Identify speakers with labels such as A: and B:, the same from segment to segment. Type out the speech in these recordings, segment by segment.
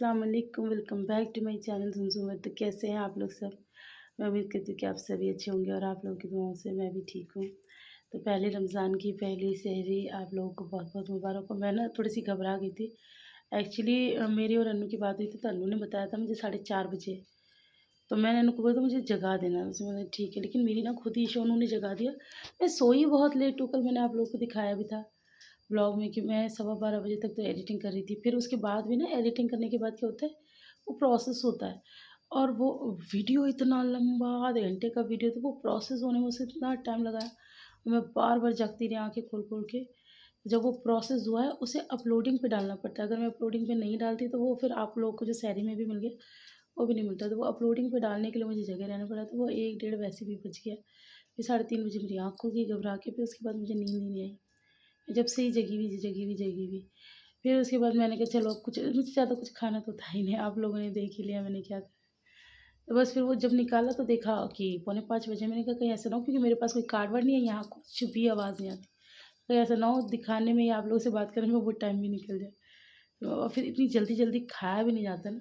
A: अस्सलाम वालेकुम, welcome back to my channel ज़ुमज़ुम। तो कैसे हैं आप लोग सब? मैं उम्मीद करती हूँ कि आप सभी अच्छे होंगे और आप लोगों की दुआओं से मैं भी ठीक हूँ। तो पहले रमज़ान की पहली सहरी आप लोगों को बहुत-बहुत मुबारक हो। मैं ना थोड़ी-सी घबरा गई थी। एक्चुअली मेरी और अन्नू की बात हुई थी तो अन्नू ने बताया था मुझे 4:30 बजे। तो मैंने अन्नू को बोला था मुझे जगा देना, उसने बोला ठीक है। लेकिन मेरी ना खुद ही ईशा ने जगा दिया। मैं सोई बहुत लेट हूँ, कल मैंने आप लोगों को दिखाया भी था व्लॉग में कि मैं 12:15 बजे तक तो एडिटिंग कर रही थी। फिर उसके बाद भी ना एडिटिंग करने के बाद क्या होता है, वो प्रोसेस होता है और वो वीडियो इतना लंबा आधे घंटे का वीडियो, तो वो प्रोसेस होने में उसे इतना टाइम लगा है। मैं बार-बार जागती रही आँखें खोल-खोल के। जब वो प्रोसेस हुआ है उसे अपलोडिंग पे डालना पड़ता है। अगर मैं अपलोडिंग पे नहीं डालती तो वो फिर आप लोगों को जो सहरी में भी मिल गया, वो भी नहीं मिलता। तो वो अपलोडिंग पे डालने के लिए मुझे जगह रहना पड़ा, तो वो 1 डेढ़ वैसे भी बज गया। फिर 3:30 बजे मेरी आँख खुल गई घबरा के, फिर उसके बाद मुझे नींद ही नहीं आई। जब से ही जगी हुई। फिर उसके बाद मैंने कहा चलो अब कुछ, मुझे ज़्यादा कुछ खाना तो था ही नहीं, आप लोगों ने देख ही लिया मैंने क्या खाया। तो बस फिर वो जब निकाला तो देखा कि 4:45 बजे। मैंने कहा कहीं ऐसा ना हो, क्योंकि मेरे पास कोई कार्ड वार्ड नहीं है, यहाँ कुछ भी आवाज़ नहीं आती। कहीं ऐसा ना हो दिखाने में या आप लोगों से बात करने में वो टाइम भी निकल जाए। तो और फिर इतनी जल्दी-जल्दी खाया भी नहीं जाता ना।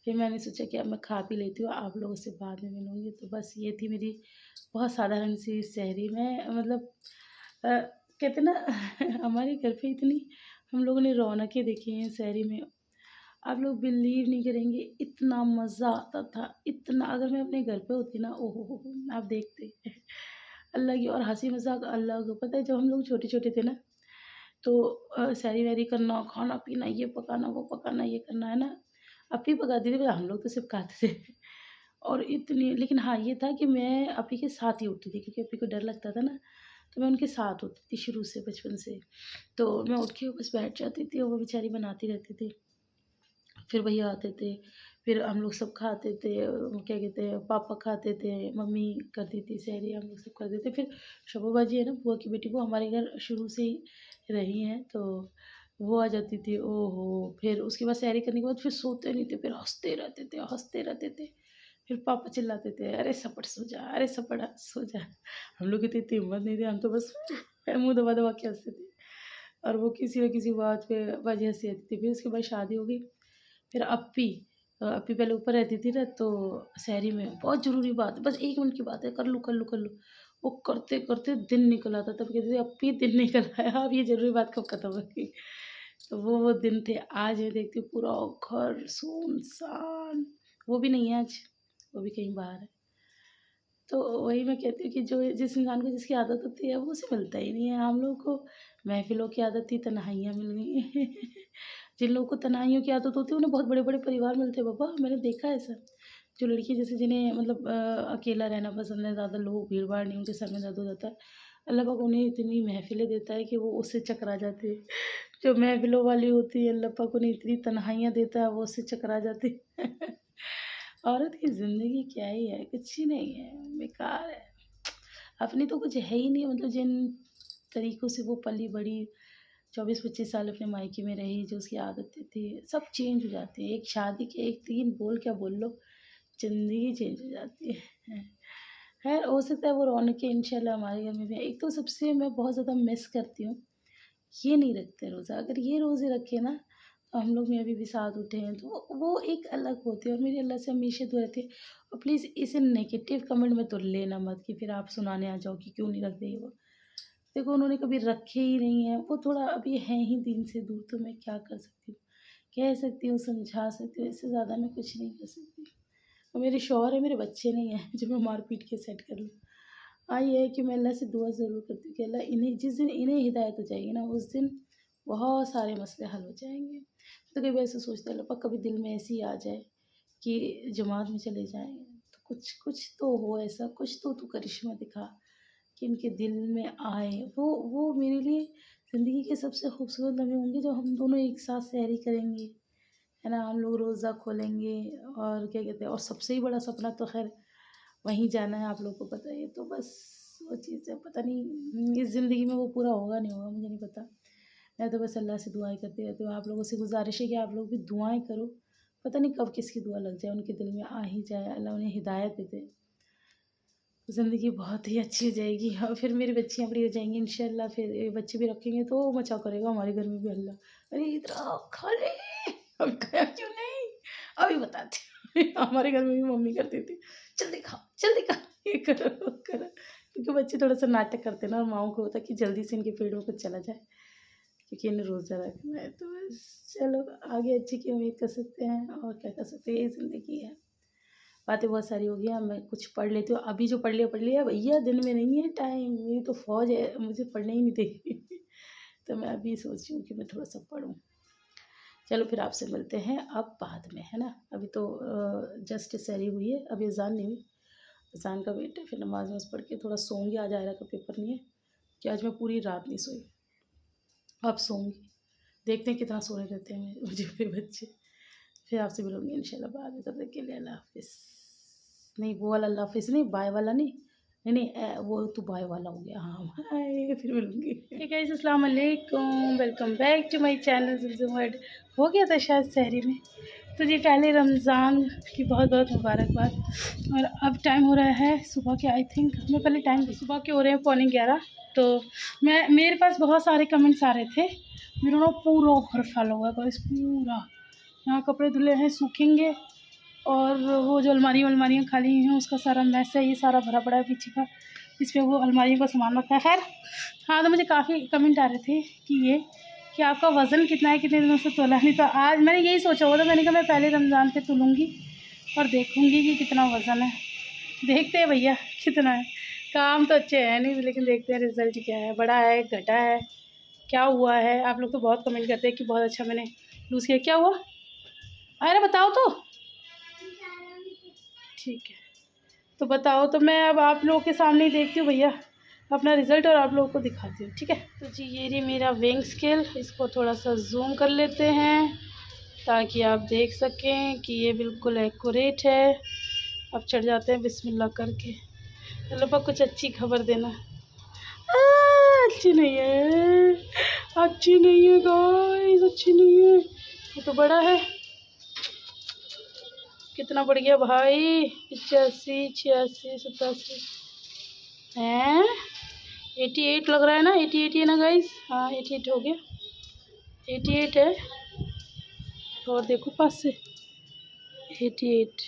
A: फिर मैंने सोचा कि अब मैं खा पी लेती हूँ, आप लोगों से बाद में मिलूँगी। तो बस ये थी मेरी बहुत साधारण सी सहरी में, मतलब कहते ना हमारे घर पे इतनी हम लोगों ने रौनकें देखी हैं सहरी में, आप लोग बिलीव नहीं करेंगे, इतना मज़ा आता था, इतना। अगर मैं अपने घर पे होती ना, ओहो हो, आप देखते अल्लाह की। और हँसी मज़ाक अलग। पता है जब हम लोग छोटे-छोटे थे ना, तो सहरी-वहरी करना, खाना-पीना, ये पकाना, वो पकाना, ये करना, है ना? अप्पी पकाती थी पर हम लोग तो सिर्फ़ खाते थे। और इतनी, लेकिन हाँ, ये था कि मैं अप्पी के साथ ही उठती थी, क्योंकि अप्पी को डर लगता था ना, तो मैं उनके साथ होती थी शुरू से, बचपन से। तो मैं उठ के बस बैठ जाती थी और वो बेचारी बनाती रहती थी। फिर भैया आते थे, फिर हम लोग सब खाते थे, वो क्या कहते हैं, पापा खाते थे, मम्मी करती थी सहरी, हम लोग सब करते थे। फिर शोभा बाजी है ना, बुआ की बेटी, वो हमारे घर शुरू से ही रही हैं, तो वो आ जाती थी। ओहो! फिर उसके बाद सहरी करने के बाद फिर सोते नहीं थे, फिर हँसते रहते थे, हँसते रहते थे। फिर पापा चिल्लाते थे, "अरे सपट सो जा, अरे सपट सो जा।" हम लोग की तो इतनी हिम्मत नहीं थी, हम तो बस मुँह दबा-दबा के हँसते थे। और वो किसी न किसी बात पे बाजी हँसी आती थी। फिर उसके बाद शादी हो गई। फिर अप्पी पहले ऊपर रहती थी ना, तो सहरी में बहुत ज़रूरी बात है, बस 1 मिनट की बात है, कर लूँ। वो करते-करते दिन निकल आता, तब कहती थी अप्पी दिन निकल आया, अब ये ज़रूरी बात कब खत्म होगी। तो वो दिन थे। आज मैं देखती हूँ पूरा घर सुनसान, वो भी नहीं है आज, वो भी कहीं बाहर है। तो वही मैं कहती हूँ कि जो जिस इंसान को जिसकी आदत होती है वो उसे मिलता ही नहीं है। हम लोगों को महफ़िलों की आदत थी, तन्हाइयाँ मिल गई। जिन लोगों को तन्हाइयों की आदत होती है उन्हें बहुत बड़े-बड़े परिवार मिलते हैं बाबा, मैंने देखा है ऐसा। जो लड़की जैसे जिन्हें मतलब अकेला रहना पसंद है, ज़्यादा लोग भीड़-भाड़ नहीं, उनके सर में दर्द हो जाता है। अल्लाह पाक उन्हें इतनी महफ़िलें देता है कि वो उससे चकरा जाते हैं। जो महफ़िलों वाली होती है, अल्लाह पाक उन्हें इतनी तन्हाइयाँ देता है, वो उससे चकरा जाती है। औरत की ज़िंदगी क्या ही है, कुछ ही नहीं है, बेकार है। अपनी तो कुछ है ही नहीं, मतलब जिन तरीकों से वो पली-बड़ी 24-25 साल अपने मायके में रही, जो उसकी आदतें थी, सब चेंज हो जाती हैं। एक शादी के 1 3 बोल क्या बोल लो, ज़िंदगी चेंज हो जाती है। खैर हो सकता है वो रौनकें इंशाल्लाह हमारे घर में भी आएँ। एक तो सबसे मैं बहुत ज़्यादा मिस करती हूँ, ये नहीं रखते रोज़ा। अगर ये रोज़े रखे ना, तो हम लोग में अभी भी साथ उठे हैं, तो वो एक अलग होती है। और मेरी अल्लाह से हमेशा दुआ रहती है। और प्लीज़ इसे नेगेटिव कमेंट में तो लेना मत कि फिर आप सुनाने आ जाओ कि क्यों नहीं रखते ये वो। देखो उन्होंने कभी रखे ही नहीं हैं, वो थोड़ा अभी हैं ही दीन से दूर, तो मैं क्या कर सकती हूँ? कह सकती हूँ, समझा सकती हूँ, इससे ज़्यादा मैं कुछ नहीं कर सकती। और मेरे शौहर हैं, मेरे बच्चे नहीं हैं जो मैं मार-पीट के सेट कर लूँ। हाँ, ये है कि मैं अल्लाह से दुआ ज़रूर करती हूँ कि अल्लाह इन्हें, जिस दिन इन्हें हिदायत हो जाएगी ना, उस दिन बहुत सारे मसले हल हो जाएँगे। तो कभी ऐसा सोचते हैं, अल्लाह पाक कभी दिल में ऐसी आ जाए कि जमात में चले जाएँ, तो कुछ कुछ तो हो ऐसा, कुछ तो तू करिश्मा दिखा कि इनके दिल में आए। वो मेरे लिए ज़िंदगी के सबसे खूबसूरत लम्हे होंगे जब हम दोनों एक साथ सहरी करेंगे, है ना? हम लोग रोज़ा खोलेंगे और क्या कहते हैं, और सबसे ही बड़ा सपना तो ख़ैर वहीं जाना है, आप लोगों को पता ही है। तो बस वो चीज़ है, पता नहीं इस ज़िंदगी में वो पूरा होगा नहीं होगा, मुझे नहीं पता। मैं तो बस अल्लाह से दुआएँ करती रहती हूँ। आप लोगों से गुज़ारिश है कि आप लोग भी दुआएँ करो। पता नहीं कब किसकी दुआ लग जाए, उनके दिल में आ ही जाए, अल्लाह उन्हें हिदायत दे दे। ज़िंदगी बहुत ही अच्छी हो जाएगी और फिर मेरी बच्चियाँ बड़ी हो जाएँगी इंशाल्लाह, फिर ये बच्चे भी रखेंगे तो मचा करेगा हमारे घर में भी हल्ला। अरे इधर आओ, खा ले। हम खाया क्यों नहीं? अभी बताती हूँ। हमारे घर में भी मम्मी करती थी, जल्दी खाओ जल्दी खाओ, ये करो वो करो, क्योंकि बच्चे थोड़ा सा नाटक करते हैं ना, और माओ को होता है कि जल्दी से इनके पेट में कुछ चला जाए, क्योंकि इन्हें रोज़ा रखना है। तो बस चलो, आगे अच्छी की उम्मीद कर सकते हैं, और क्या कर सकते हैं, यही ज़िंदगी है। बातें बहुत सारी हो गई, मैं कुछ पढ़ लेती हूँ। अभी जो पढ़ लिया भैया, दिन में नहीं है टाइम, मेरी तो फौज है, मुझे पढ़ने ही नहीं देगी। तो मैं अभी सोच रही हूँ कि मैं थोड़ा सा पढूँ। चलो फिर आपसे मिलते हैं अब बाद में, है ना। अभी तो जस्ट सहरी हुई है, अभी अज़ान नहीं हुई, अज़ान का वेट है, फिर नमाज वमाज पढ़ के थोड़ा सोऊंगी। आज आयरा का पेपर नहीं है, कि आज मैं पूरी रात नहीं सोई, अब सोऊंगी। देखते हैं कितना सोने देते हैं मुझे मेरे बच्चे। फिर आपसे मिलूंगी इंशाल्लाह बाद में, तब तक के लिए अल्लाह हाफिज़। नहीं, वो वाला अल्लाह हाफिज़ नहीं, बाय वाला नहीं, नहीं वो तो बाय वाला हो गया। हाँ बाय, फिर मिलूंगी। ठीक है, अस्सलाम वालेकुम, welcome back to my channel ज़ुमज़ुम वर्ल्ड। हो गया था शायद सहरी में, तो जी पहले रमज़ान की बहुत बहुत मुबारकबाद। और अब टाइम हो रहा है सुबह के, आई थिंक मैं पहले टाइम सुबह के हो रहे हैं 11:15। तो मेरे पास बहुत सारे कमेंट्स आ रहे थे, मेरा ना पूरा घर फैला हुआ है गाइस, पूरा। यहाँ कपड़े धुले हैं, सूखेंगे, और वो जो अलमारियाँ खाली हैं उसका सारा मैस है, ये सारा भरा पड़ा है पीछे का, इसमें वो अलमारियों का सामान रखा है। खैर हाँ, तो मुझे काफ़ी कमेंट आ रहे थे कि आपका वज़न कितना है, कितने दिनों से तोला नहीं। तो आज मैंने यही सोचा हुआ था, मैंने कहा मैं पहले रमज़ान पे तुलूँगी और देखूँगी कि कितना वज़न है। देखते हैं भैया कितना है। काम तो अच्छे है नहीं, लेकिन देखते हैं रिज़ल्ट क्या है, बढ़ा है घटा है, क्या हुआ है। आप लोग तो बहुत कमेंट करते हैं कि बहुत अच्छा मैंने लूज़ किया, क्या हुआ अरे बताओ तो। ठीक है, तो बताओ, तो मैं अब आप लोगों के सामने ही देखती हूँ भैया अपना रिज़ल्ट, और आप लोगों को दिखाती हूँ, ठीक है। तो जी ये रही मेरा वेइंग स्केल, इसको थोड़ा सा जूम कर लेते हैं ताकि आप देख सकें कि ये बिल्कुल एक्यूरेट है। अब चढ़ जाते हैं बिस्मिल्लाह करके। चलो पर कुछ अच्छी खबर देना। अच्छी नहीं है, अच्छी नहीं है गाइस, अच्छी नहीं है। ये तो बड़ा है, कितना बढ़ गया भाई, 85, 86, 87 हैं, 88 लग रहा है ना, 88 है ना गाइस। हाँ 88 हो गया, 88 है। और देखो पास से 88,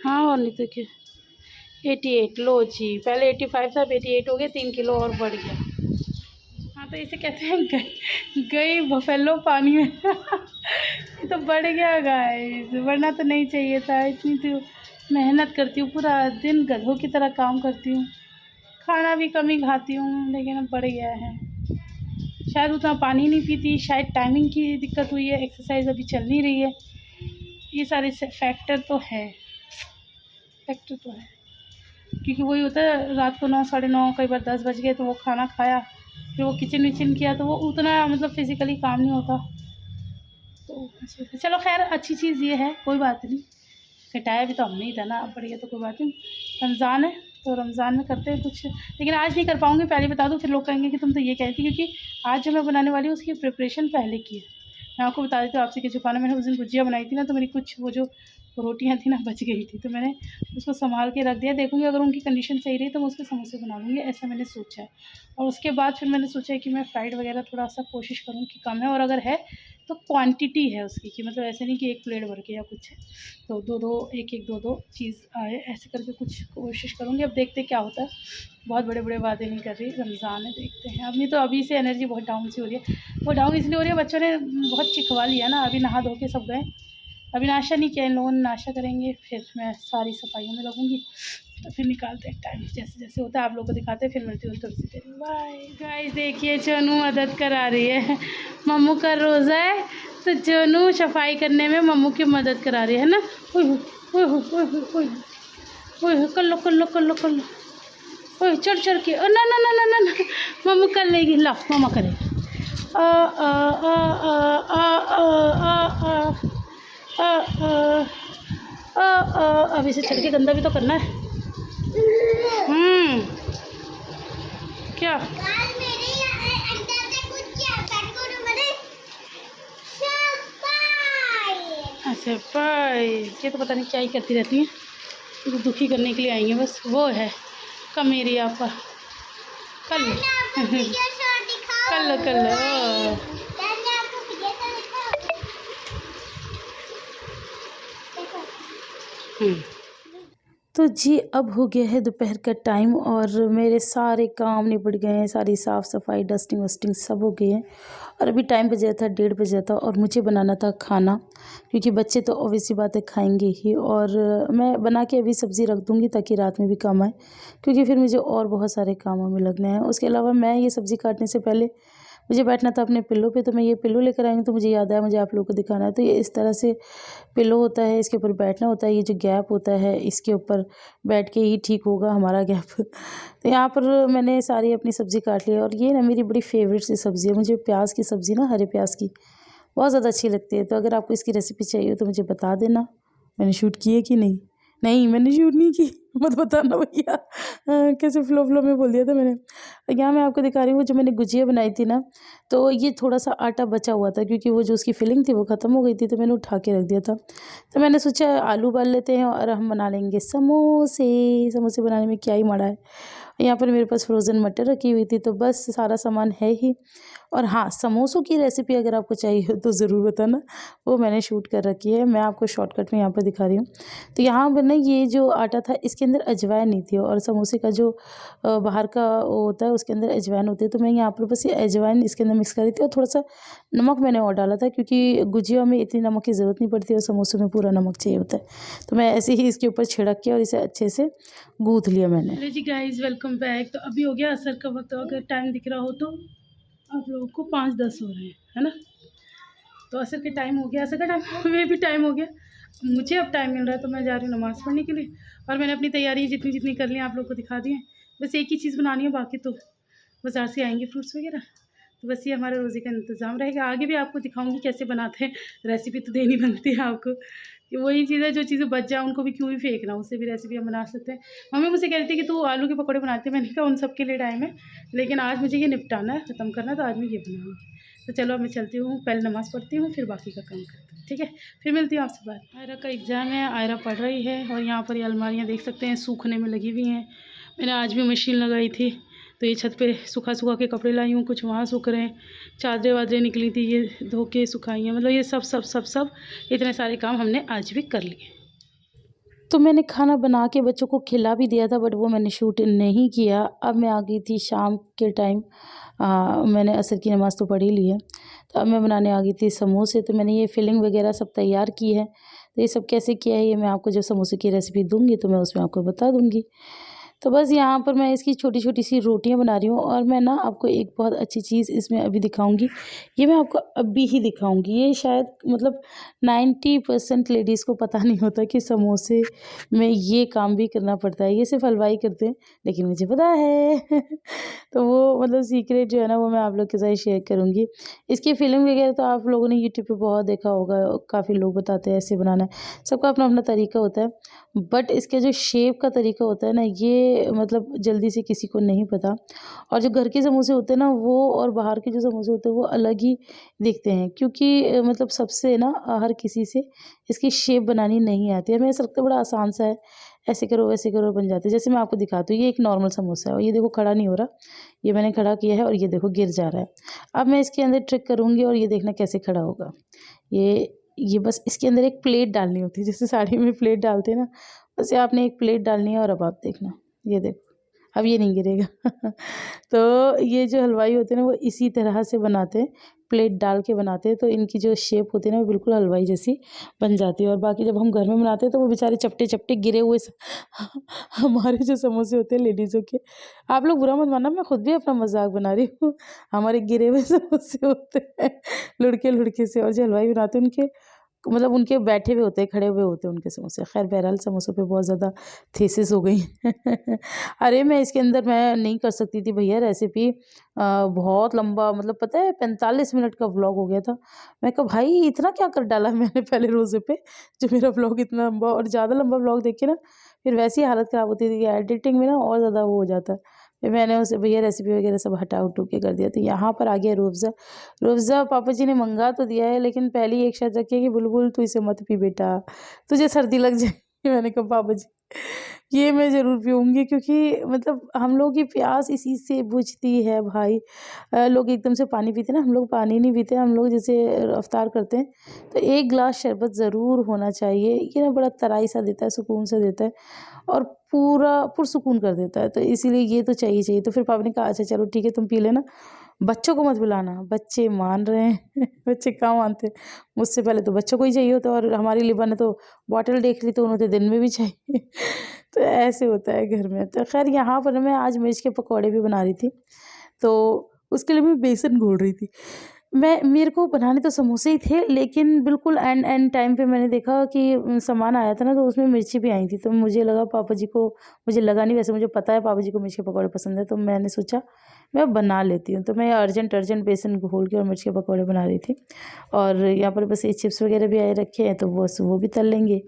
A: हाँ और नहीं तो क्या, 88 लो जी, पहले 85 था, अब 88 हो गया, 3 किलो और बढ़ गया। हाँ तो इसे कहते हैं गई बफेलो पानी में। ये तो बढ़ गया गाइस, बढ़ना तो नहीं चाहिए था। इतनी तो मेहनत करती हूँ, पूरा दिन गधों की तरह काम करती हूँ, खाना भी कम ही खाती हूँ, लेकिन अब बढ़ गया है। शायद उतना पानी नहीं पीती, शायद टाइमिंग की दिक्कत हुई है, एक्सरसाइज अभी चल नहीं रही है, ये सारे फैक्टर तो है, क्योंकि वही होता है, रात को 9, 9:30, कई बार 10 बज गए, तो वो खाना खाया, फिर वो किचन विचन किया, तो वो उतना मतलब फिज़िकली काम नहीं होता। तो चलो खैर, अच्छी चीज़ ये है, कोई बात नहीं, घटाया भी तो हमने ही था ना, अब बढ़ गया तो कोई बात नहीं। रमज़ान है तो रमज़ान में करते हैं कुछ, लेकिन आज नहीं कर पाऊँगी, पहले बता दूँ, फिर लोग कहेंगे कि तुम तो ये कह रही थी, क्योंकि आज जो मैं बनाने वाली हूँ उसकी प्रिपरेशन पहले की है। मैं आपको बता देती हूँ, आपसे कि छुपाना, मैंने उस दिन गुजिया बनाई थी ना, तो मेरी कुछ वो जो रोटियाँ थी ना बच गई थी, तो मैंने उसको संभाल के रख दिया। देखूँगी अगर उनकी कंडीशन सही रही तो मैं उसके समोसे बना लूँगी, ऐसा मैंने सोचा है। और उसके बाद फिर मैंने सोचा है कि मैं फ्राइड वगैरह थोड़ा सा कोशिश करूँ कि कम है, और अगर है तो क्वांटिटी है उसकी, कि मतलब ऐसे नहीं कि एक प्लेट भर के या कुछ है, तो 2-2, 1-1, 2-2 चीज़ आए, ऐसे करके कुछ कोशिश करूँगी। अब देखते क्या होता है, बहुत बड़े वादे नहीं कर रही, रमज़ान है, देखते हैं। अभी तो अभी से एनर्जी बहुत डाउन सी हो रही है, वो डाउन इसलिए हो रही है, बच्चों ने बहुत चिखवा लिया ना, अभी नहा धो के सब गए, अभी नाश्ता नहीं किया, इन लोगों ने नाश्ता करेंगे, फिर मैं सारी सफाइयों में लगूँगी, तो फिर निकालते हैं टाइम, जैसे जैसे होता है आप लोग को दिखाते हैं। फिर मिलती हूँ थोड़ी सी देर में, बाय गाइस। देखिए चनू मदद करा रही है, मम्मू का रोज़ा है तो चनू सफाई करने में मम्मू की मदद करा रही है ना। ओह कर लो, ओह चढ़ के, ना ना ना ना ना ना, मम्मू कर लेगी, ला मम्मा करेगी। आ आ आ आ आ आ आ आ आ, अब इसे चढ़ के गंदा भी तो करना है। क्या अच्छा भाई, ये तो पता नहीं क्या ही करती रहती हैं, तो दुखी करने के लिए आई हैं बस। वो है कमेरी आपका, कर लो कर लो। तो जी अब हो गया है दोपहर का टाइम और मेरे सारे काम निपट गए हैं, सारी साफ़ सफाई डस्टिंग वस्टिंग सब हो गई है। और अभी टाइम बजा था 1:30 बजा था और मुझे बनाना था खाना, क्योंकि बच्चे तो ऑब्वियस सी बात है खाएंगे ही। और मैं बना के अभी सब्ज़ी रख दूँगी ताकि रात में भी काम आए, क्योंकि फिर मुझे और बहुत सारे कामों में लगने हैं। उसके अलावा मैं ये सब्ज़ी काटने से पहले मुझे बैठना था अपने पिल्लो पे, तो मैं ये पिल्लो लेकर आई हूँ। तो मुझे याद आया मुझे आप लोगों को दिखाना है। तो ये इस तरह से पिल्लो होता है, इसके ऊपर बैठना होता है। ये जो गैप होता है इसके ऊपर बैठ के ही ठीक होगा हमारा गैप। तो यहाँ पर मैंने सारी अपनी सब्ज़ी काट ली है और ये ना मेरी बड़ी फेवरेट सी सब्ज़ी है। मुझे प्याज की सब्ज़ी ना, हरे प्याज की, बहुत ज़्यादा अच्छी लगती है। तो अगर आपको इसकी रेसिपी चाहिए हो तो मुझे बता देना। मैंने शूट की है कि नहीं? नहीं, मैंने शूट नहीं की। मत बताना भैया। कैसे फ़्लो में बोल दिया था मैंने। यहाँ मैं आपको दिखा रही हूँ, जो मैंने गुजिया बनाई थी ना, तो ये थोड़ा-सा आटा बचा हुआ था, क्योंकि वो जो उसकी फिलिंग थी वो ख़त्म हो गई थी, तो मैंने उठा के रख दिया था। तो मैंने सोचा आलू उबाल लेते हैं और हम बना लेंगे समोसे। समोसे बनाने में क्या ही माड़ा है। यहाँ पर मेरे पास फ्रोज़न मटर रखी हुई थी, तो बस सारा सामान है ही। और हाँ, समोसों की रेसिपी अगर आपको चाहिए हो तो ज़रूर बताना, वो मैंने शूट कर रखी है। मैं आपको शॉर्टकट में यहाँ पर दिखा रही हूँ। तो यहाँ पर ना ये जो आटा था इसके अंदर अजवाइन नहीं थी, और समोसे का जो बाहर का वो होता है उसके अंदर अजवाइन होती है। तो मैं यहाँ पर बस ये अजवाइन इसके अंदर मिक्स कर रही थी, और थोड़ा-सा नमक मैंने और डाला था, क्योंकि गुजिया में इतनी नमक की ज़रूरत नहीं पड़ती और समोसों में पूरा नमक चाहिए होता है। तो मैं ऐसे ही इसके ऊपर छिड़क के और इसे अच्छे से गूँथ लिया मैंने।
B: हेलो जी गाइस, वेलकम बैक। तो अभी हो गया असर का वक्त। अगर टाइम दिख रहा हो तो आप लोगों को 5:10 हो रहे हैं, है ना। तो असर के टाइम हो गया, असर का टाइम में भी टाइम हो गया। मुझे अब टाइम मिल रहा है तो मैं जा रही हूँ नमाज़ पढ़ने के लिए। और मैंने अपनी तैयारी जितनी जितनी कर ली आप लोग को दिखा दी है। बस एक ही चीज़ बनानी है, बाकी तो बाज़ार से आएंगे फ्रूट्स वगैरह। तो बस ये हमारे रोज़े का इंतज़ाम रहेगा। आगे भी आपको दिखाऊंगी कैसे बनाते हैं। रेसिपी तो देनी बनती है आपको, कि वही चीज़ है, जो चीज़ें बच जाए उनको भी क्यों ही फेंकना, उससे भी रेसिपी हम बना सकते हैं। मम्मी मुझसे कह रही थी कि तू आलू के पकौड़े बनाते हैं। मैंने कहा उन सब के लिए टाइम है, लेकिन आज मुझे ये निपटाना है, ख़त्म करना है, तो आज मैं ये बनाऊँगी। तो चलो अब मैं चलती हूँ, पहले नमाज़ पढ़ती हूँ, फिर बाकी का काम करती हूँ, ठीक है। फिर मिलती हूँ आपसे बात। आयरा का एग्ज़ाम है, आयरा पढ़ रही है। और यहाँ पर ये अलमारियाँ देख सकते हैं सूखने में लगी हुई हैं। मैंने आज भी मशीन लगाई थी, तो ये छत पे सूखा सूखा के कपड़े लाई हूँ, कुछ वहाँ सूख रहे हैं। चादरें वादरें निकली थी, ये धो के सुखाई हैं। मतलब ये सब इतने सारे काम हमने आज भी कर लिए।
A: तो मैंने खाना बना के बच्चों को खिला भी दिया था, बट वो मैंने शूट नहीं किया। अब मैं आ गई थी शाम के टाइम। मैंने असर की नमाज़ तो पढ़ ही ली है, तो अब मैं बनाने आ गई थी समोसे। तो मैंने ये फिलिंग वगैरह सब तैयार की है। तो ये सब कैसे किया है ये मैं आपको जब समोसे की रेसिपी दूँगी तो मैं उसमें आपको बता दूँगी। तो बस यहाँ पर मैं इसकी छोटी-छोटी सी रोटियाँ बना रही हूँ, और मैं ना आपको एक बहुत अच्छी चीज़ इसमें अभी दिखाऊँगी। ये मैं आपको अभी ही दिखाऊँगी। ये शायद मतलब 90% लेडीज़ को पता नहीं होता कि समोसे में ये काम भी करना पड़ता है। ये सिर्फ़ हलवाई करते हैं, लेकिन मुझे पता है। तो वो मतलब सीक्रेट जो है ना वो मैं आप लोग के साथ शेयर करूँगी। इसकी फ़िल्म वगैरह तो आप लोगों ने यूट्यूब पे बहुत देखा होगा, काफ़ी लोग बताते हैं ऐसे बनाना है। सबका अपना-अपना तरीका होता है। बट इसके जो शेप का तरीका होता है ना, ये मतलब जल्दी से किसी को नहीं पता। और जो घर के समोसे होते हैं ना वो और बाहर के जो समोसे होते हैं वो अलग ही दिखते हैं, क्योंकि मतलब सबसे ना हर किसी से इसकी शेप बनानी नहीं आती है। हमें ऐसा लगता है बड़ा आसान सा है, ऐसे करो वैसे करो बन जाते हैं। जैसे मैं आपको दिखाती हूँ, ये एक नॉर्मल समोसा है और ये देखो खड़ा नहीं हो रहा, ये मैंने खड़ा किया है और ये देखो गिर जा रहा है। अब मैं इसके अंदर ट्रिक करूँगी और ये देखना कैसे खड़ा होगा। ये बस इसके अंदर एक प्लेट डालनी होती है, जैसे साड़ी में प्लेट डालते हैं ना, बस ये आपने एक प्लेट डालनी है। और अब आप देखना, ये देखो अब ये नहीं गिरेगा। तो ये जो हलवाई होते हैं ना वो इसी तरह से बनाते हैं, प्लेट डाल के बनाते हैं, तो इनकी जो शेप होती है ना वो बिल्कुल हलवाई जैसी बन जाती है। और बाकी जब हम घर में बनाते हैं तो वो बेचारे चपटे-चपटे गिरे हुए हमारे जो समोसे होते हैं लेडीज़ों के, आप लोग बुरा मत मानना, मैं खुद भी अपना मज़ाक बना रही हूँ। हमारे गिरे हुए समोसे होते हैं लुढ़के-लुढ़के से, और जो हलवाई बनाते हैं उनके मतलब उनके बैठे हुए होते हैं, खड़े हुए होते हैं उनके समोसे। ख़ैर बहरहाल समोसों पे बहुत ज़्यादा थीसिस हो गई। अरे! मैं इसके अंदर मैं नहीं कर सकती थी भैया रेसिपी। बहुत लंबा, मतलब पता है 45 मिनट का व्लॉग हो गया था। मैं कहा भाई इतना क्या कर डाला है मैंने पहले रोज़े पे, जो मेरा व्लॉग इतना लंबा, और ज़्यादा लंबा व्लॉग देख के ना फिर वैसी ही हालत ख़राब होती थी कि एडिटिंग में ना और ज़्यादा वो हो जाता है। फिर मैंने उसे भैया रेसिपी वग़ैरह सब हटा-उटू के कर दिया। तो यहाँ पर आ गया रूह अफ़ज़ा। रूह अफ़ज़ा पापा जी ने मँगा तो दिया है, लेकिन पहले ही एक शर्त रखी है कि बुलबुल तू इसे मत पी बेटा, तुझे सर्दी लग जाएगी। मैंने कहा पापा जी ये मैं ज़रूर पीऊँगी, क्योंकि मतलब हम लोगों की प्यास इसी से बुझती है भाई। लोग एकदम से पानी पीते हैं ना, हम लोग पानी नहीं पीते, हम लोग जैसे इफ्तार करते हैं तो 1 ग्लास शरबत ज़रूर होना चाहिए। ये ना बड़ा तराई सा देता है, सुकून सा देता है और पूरा पुरसुकून कर देता है, तो इसीलिए ये तो चाहिए चाहिए। तो फिर पापा ने कहा अच्छा चलो ठीक है तुम पी लेना, बच्चों को मत पिलाना। बच्चे मान रहे हैं बच्चे कहाँ मानते हैं। मुझसे पहले तो बच्चों को ही चाहिए होता है, और हमारी लिबा ने तो बॉटल देख ली तो उन्हें तो दिन में भी चाहिए तो ऐसे होता है घर में। तो खैर यहाँ पर मैं आज मिर्च के पकौड़े भी बना रही थी, तो उसके लिए मैं बेसन घोल रही थी। मेरे को बनाने तो समोसे ही थे, लेकिन बिल्कुल एंड एंड टाइम पे मैंने देखा कि सामान आया था ना, तो उसमें मिर्ची भी आई थी। तो मुझे लगा पापा जी को, मुझे लगा नहीं, वैसे मुझे पता है पापा जी को मिर्च के पकौड़े पसंद है, तो मैंने सोचा मैं बना लेती हूँ। तो मैं अर्जेंट अर्जेंट बेसन घोल के और मिर्च के पकौड़े बना रही थी। और यहाँ पर बस ये चिप्स वगैरह भी आए रखे हैं, तो बस वो भी तल लेंगे।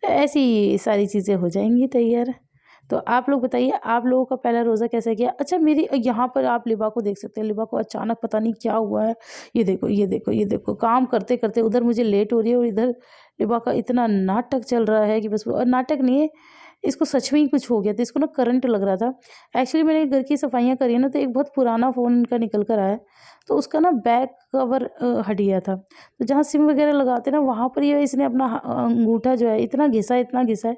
A: तो ऐसी सारी चीज़ें हो जाएंगी तैयार। तो आप लोग बताइए, आप लोगों का पहला रोज़ा कैसा गया? अच्छा, मेरी यहाँ पर आप लिबा को देख सकते हैं। लिबा को अचानक पता नहीं क्या हुआ है। ये देखो, ये देखो, ये देखो, काम करते-करते उधर मुझे लेट हो रही है और इधर लिबा का इतना नाटक चल रहा है कि बस। और नाटक नहीं है, इसको सच में ही कुछ हो गया था। इसको ना करंट लग रहा था। एक्चुअली मैंने घर की सफाइयाँ करी है ना, तो एक बहुत पुराना फ़ोन इनका निकल कर आया है, तो उसका ना बैक कवर हट गया था। तो जहाँ सिम वगैरह लगाते हैं ना, वहाँ पर ये इसने अपना अंगूठा जो है इतना घिसा है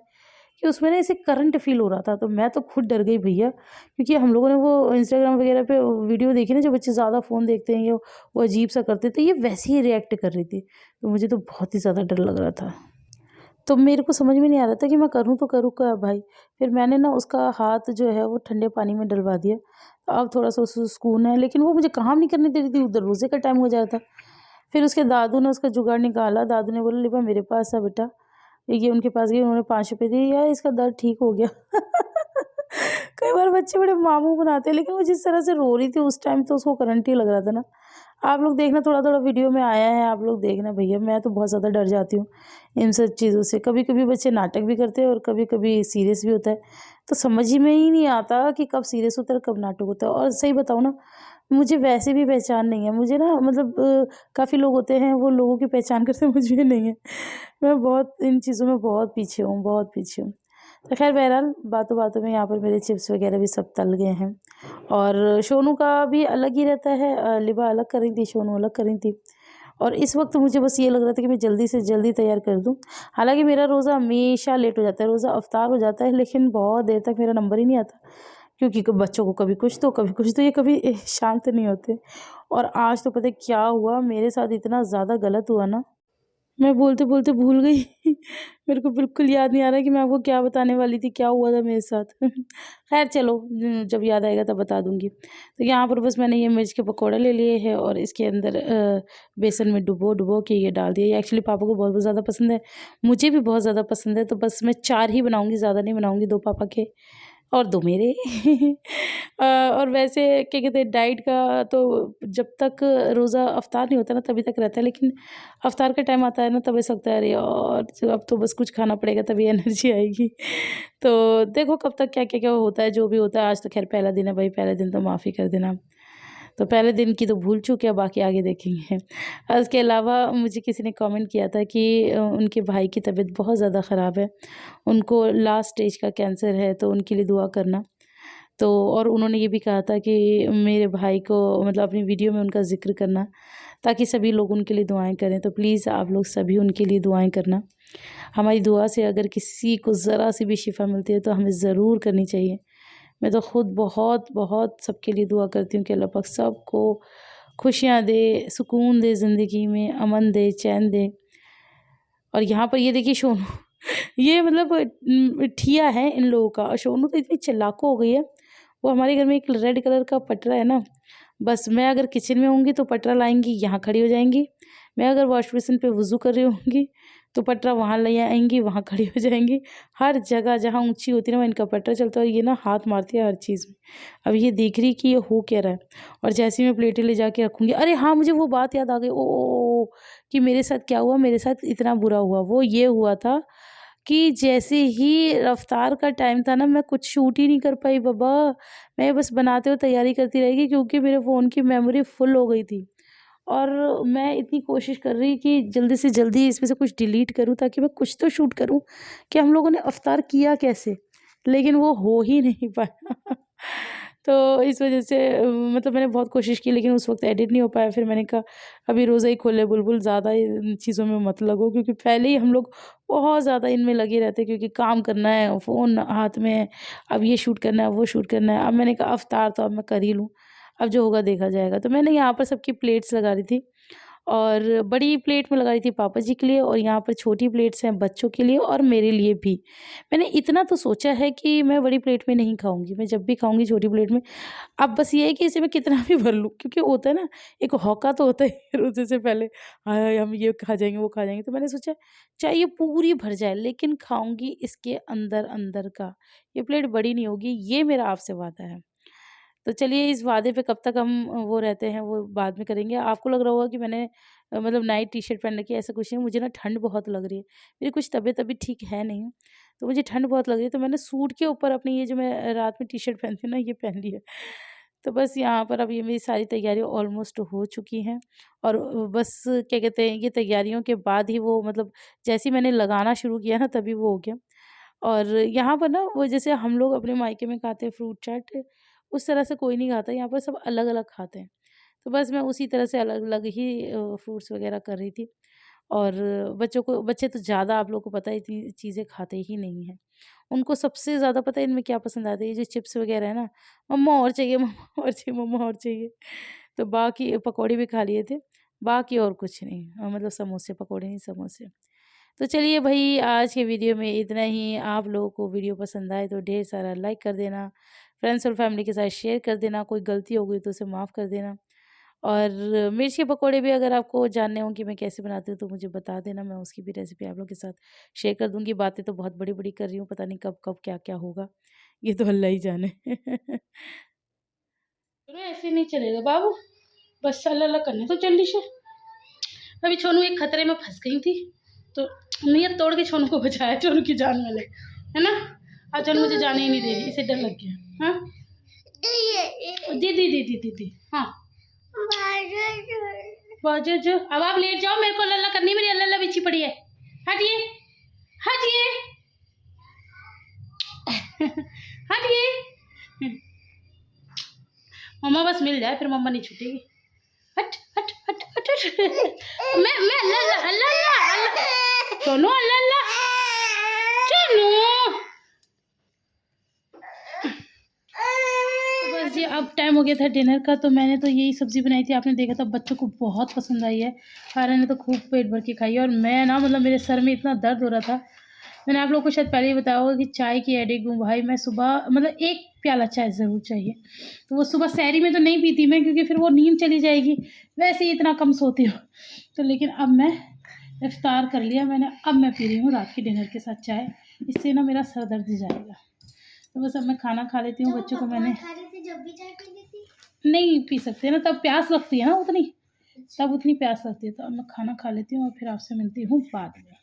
A: कि उसमें ना ऐसे करंट फ़ील हो रहा था। तो मैं तो खुद डर गई भैया, क्योंकि हम लोगों ने वो इंस्टाग्राम वगैरह पे वीडियो देखी ना, जो बच्चे ज़्यादा फ़ोन देखते हैं या वो अजीब-सा करते हैं, तो ये वैसे ही रिएक्ट कर रही थी। तो मुझे तो बहुत ही ज़्यादा डर लग रहा था। तो मेरे को समझ में नहीं आ रहा था कि मैं करूँ तो करूँ क्या भाई? फिर मैंने ना उसका हाथ जो है वो ठंडे पानी में डलवा दिया। अब थोड़ा-सा उसको सुकून है, लेकिन वो मुझे काम नहीं करने दे रही थी, उधर रोज़े का टाइम हो जा रहा था। फिर उसके दादू ने उसका जुगाड़ निकाला। दादू ने बोला, "लिबा मेरे पास आ बेटा।" ये उनके पास गई, उन्होंने ₹5 दिए, यार इसका दर्द ठीक हो गया। कई बार बच्चे बड़े मामूँ बनाते हैं, लेकिन वो जिस तरह से रो रही थी उस टाइम, तो उसको करंट ही लग रहा था ना। आप लोग देखना, थोड़ा-थोड़ा वीडियो में आया है, आप लोग देखना भैया, मैं तो बहुत ज़्यादा डर जाती हूँ इन सब चीज़ों से। कभी-कभी बच्चे नाटक भी करते हैं और कभी-कभी सीरियस भी होता है, तो समझ ही में ही नहीं आता कि कब सीरियस होता है और कब नाटक होता है। और सही बताऊँ ना, मुझे वैसे भी पहचान नहीं है। मुझे ना मतलब काफ़ी लोग होते हैं, वो लोगों की पहचान करते हैं, मुझे नहीं है। मैं बहुत इन चीज़ों में बहुत पीछे हूँ, बहुत पीछे हूँ। तो ख़ैर बहरहाल, बातों-बातों में यहाँ पर मेरे चिप्स वग़ैरह भी सब तल गए हैं। और शोनू का भी अलग ही रहता है, लिबा अलग कर रही थी, शोनू अलग कर रही थी। और इस वक़्त मुझे बस ये लग रहा था कि मैं जल्दी से जल्दी तैयार कर दूँ। हालाँकि मेरा रोज़ा हमेशा लेट हो जाता है, रोज़ा इफ्तार हो जाता है, लेकिन बहुत देर तक मेरा नंबर ही नहीं आता। क्योंकि बच्चों को कभी कुछ तो कभी कुछ तो, ये कभी शांत नहीं होते। और आज तो पता है क्या हुआ मेरे साथ, इतना ज़्यादा गलत हुआ ना, मैं बोलते-बोलते भूल गई। मेरे को बिल्कुल याद नहीं आ रहा कि मैं आपको क्या बताने वाली थी, क्या हुआ था मेरे साथ। ख़ैर चलो, जब याद आएगा तब बता दूँगी। तो यहाँ पर बस मैंने ये मिर्च के पकौड़े ले लिए हैं और इसके अंदर बेसन में डुबो-डुबो के ये डाल दिया। ये एक्चुअली पापा को बहुत ज़्यादा पसंद है, मुझे भी बहुत ज़्यादा पसंद है, तो बस मैं 4 ही बनाऊँगी, ज़्यादा नहीं बनाऊँगी, 2 पापा के और 2 मेरे। और वैसे क्या कहते हैं, डाइट का तो जब तक रोज़ा इफ्तार नहीं होता ना तभी तक रहता है, लेकिन इफ्तार का टाइम आता है ना, तब ऐसा लगता है अरे यार, अब तो बस कुछ खाना पड़ेगा तभी एनर्जी आएगी। तो देखो कब तक क्या-क्या होता है, जो भी होता है। आज तो ख़ैर पहला दिन है भाई, पहले दिन तो माफ़ी कर देना। तो पहले दिन की तो भूल चूक है, बाकी आगे देखेंगे। और उसके अलावा मुझे किसी ने कमेंट किया था कि उनके भाई की तबीयत बहुत ज़्यादा ख़राब है, उनको लास्ट स्टेज का कैंसर है, तो उनके लिए दुआ करना। तो और उन्होंने ये भी कहा था कि मेरे भाई को मतलब अपनी वीडियो में उनका ज़िक्र करना, ताकि सभी लोग उनके लिए दुआएँ करें। तो प्लीज़ आप लोग सभी उनके लिए दुआएँ करना। हमारी दुआ से अगर किसी को ज़रा-सी भी शिफ़ा मिलती है तो हमें ज़रूर करनी चाहिए। मैं तो खुद बहुत-बहुत सबके लिए दुआ करती हूँ कि अल्लाह पाक सबको खुशियाँ दे, सुकून दे, ज़िंदगी में अमन दे, चैन दे। और यहाँ पर ये देखिए सोनू, ये मतलब ठिया है इन लोगों का। और सोनू तो इतनी चालाक हो गई है, वो हमारे घर में एक रेड कलर का पटरा है ना, बस मैं अगर किचन में होंगी तो पटरा लाएँगी, यहाँ खड़ी हो जाएँगी। मैं अगर वॉश बेसिन पे वज़ू कर रही होंगी तो पटरा वहाँ ले आएँगी, वहाँ खड़ी हो जाएँगी। हर जगह जहाँ ऊँची होती है ना, वहाँ इनका पटरा चलता है और ये ना हाथ मारती है हर चीज़ में। अब ये देख रही कि ये हो क्या रहा है। और जैसे ही मैं प्लेटें ले जाके रखूँगी, अरे हाँ, मुझे वो बात याद आ गई, ओ कि मेरे साथ क्या हुआ, मेरे साथ इतना बुरा हुआ। वो ये हुआ था कि जैसे ही रफ़्तार का टाइम था ना, मैं कुछ शूट ही नहीं कर पाई बाबा। मैं बस बनाते हुए तैयारी करती रह गई, क्योंकि मेरे फ़ोन की मेमोरी फुल हो गई थी। और मैं इतनी कोशिश कर रही कि जल्दी से जल्दी इसमें से कुछ डिलीट करूँ, ताकि मैं कुछ तो शूट करूँ कि हम लोगों ने इफ्तार किया कैसे? लेकिन वो हो ही नहीं पाया। तो इस वजह से मतलब मैंने बहुत कोशिश की, लेकिन उस वक्त एडिट नहीं हो पाया। फिर मैंने कहा अभी रोज़ा ही खोले बुलबुल, ज़्यादा इन चीज़ों में मत लगो, क्योंकि पहले ही हम लोग बहुत ज़्यादा इनमें लगे रहते हैं, क्योंकि काम करना है, फ़ोन हाथ में है, अब ये शूट करना है, वो शूट करना है। अब मैंने कहा अफ्तार तो अब मैं कर ही लूँ, अब जो होगा देखा जाएगा। तो मैंने यहाँ पर सबकी प्लेट्स लगा रही थी, और बड़ी प्लेट में लगा रही थी पापा जी के लिए, और यहाँ पर छोटी प्लेट्स हैं बच्चों के लिए और मेरे लिए भी। मैंने इतना तो सोचा है कि मैं बड़ी प्लेट में नहीं खाऊँगी, मैं जब भी खाऊँगी छोटी प्लेट में। अब बस ये है कि इसे मैं कितना भी भर लूँ, क्योंकि होता है ना, एक हौका तो होता है रोज़े से पहले, हाय हम ये खा जाएँगे, वो खा जाएँगे। तो मैंने सोचा चाहे ये पूरी भर जाए, लेकिन खाऊँगी इसके अंदर-अंदर का। ये प्लेट बड़ी नहीं होगी, ये मेरा आपसे वादा है। तो चलिए इस वादे पे कब तक हम वो रहते हैं वो बाद में करेंगे। आपको लग रहा होगा कि मैंने मतलब नाइट टी-शर्ट पहन रखी है, ऐसा कुछ नहीं। मुझे ना ठंड बहुत लग रही है, मेरी कुछ तबीयत अभी ठीक है नहीं, तो मुझे ठंड बहुत लग रही है, तो मैंने सूट के ऊपर अपनी ये जो मैं रात में टी-शर्ट पहनती हूँ ना, ये पहन ली है। तो बस यहाँ पर अब ये मेरी सारी तैयारियाँ ऑलमोस्ट हो चुकी हैं, और बस क्या कहते हैं, ये तैयारियों के बाद ही वो मतलब जैसे ही मैंने लगाना शुरू किया ना, तभी वो हो गया। और यहाँ पर ना वो जैसे हम लोग अपने मायके में खाते हैं फ्रूट चाट, उस तरह से कोई नहीं खाता, यहाँ पर सब अलग-अलग खाते हैं। तो बस मैं उसी तरह से अलग-अलग ही फ्रूट्स वग़ैरह कर रही थी। और बच्चे तो ज़्यादा, आप लोगों को पता है, इतनी चीज़ें खाते ही नहीं हैं। उनको सबसे ज़्यादा पता है इनमें क्या पसंद आता है, ये जो चिप्स वग़ैरह है ना, मम्मा और चाहिए, मम्मा और चाहिए, मम्मा और चाहिए। तो बाकी पकौड़े भी खा लिए थे, बाकी और कुछ नहीं। मतलब समोसे, पकौड़े नहीं, समोसे। तो चलिए भई, आज के वीडियो में इतना ही। आप लोगों को वीडियो पसंद आए तो ढेर सारा लाइक कर देना, फ्रेंड्स और फैमिली के साथ शेयर कर देना, कोई गलती हो गई तो उसे माफ़ कर देना। और मिर्च के पकौड़े भी अगर आपको जानने हों कि मैं कैसे बनाती हूँ, तो मुझे बता देना, मैं उसकी भी रेसिपी आप लोगों के साथ शेयर कर दूँगी। बातें तो बहुत बड़ी-बड़ी कर रही हूँ, पता नहीं कब-कब क्या-क्या होगा, ये तो अल्लाह ही जाने।
B: ऐसे नहीं चलेगा बाबू, बस अल्लाह करने तो जल्दी से। अभी छोनू एक खतरे में फंस गई थी, तो नीयत तोड़ के छोनू को बचाया, छोनू की जान में ले, है ना। अब छोनू मुझे जाने ही नहीं दे रही, इसे डर लग गया। हाँ दी हाँ बाजू जो, अब आप लेट जाओ, मेरे को अल्लाह करनी, मेरी अल्लाह बिछी पड़ी है। हटिए हटिए हटिए। मम्मा बस मिल जाए, फिर मम्मा नहीं छूटेगी। हट हट हट हट हट। मैं अल्लाह अल्लाह अल्लाह चलो, अल्लाह अल्लाह चलो। बस ये अब टाइम हो गया था डिनर का, तो मैंने तो यही सब्ज़ी बनाई थी, आपने देखा था, बच्चों को बहुत पसंद आई है। आर्यन ने तो खूब पेट भर के खाई है, और मैं ना मतलब मेरे सर में इतना दर्द हो रहा था। मैंने आप लोगों को शायद पहले ही बताया होगा कि चाय की एडिक्ट हूँ भाई मैं। सुबह मतलब 1 प्याला चाय ज़रूर चाहिए, तो वो सुबह सहरी में तो नहीं पीती मैं, क्योंकि फिर वो नींद चली जाएगी, वैसे ही इतना कम सोती हूँ। तो लेकिन अब मैं इफ्तार कर लिया मैंने, अब मैं पी रही हूँ रात के डिनर के साथ चाय, इससे ना मेरा सर दर्द जाएगा। तो बस अब मैं खाना खा लेती हूँ। बच्चों को मैंने
C: जब भी चाय पी लेती
B: नहीं पी सकते ना, तब प्यास लगती है ना उतनी, तब उतनी प्यास लगती है। तो अब मैं खाना खा लेती हूँ और फिर आपसे मिलती हूँ बाद में।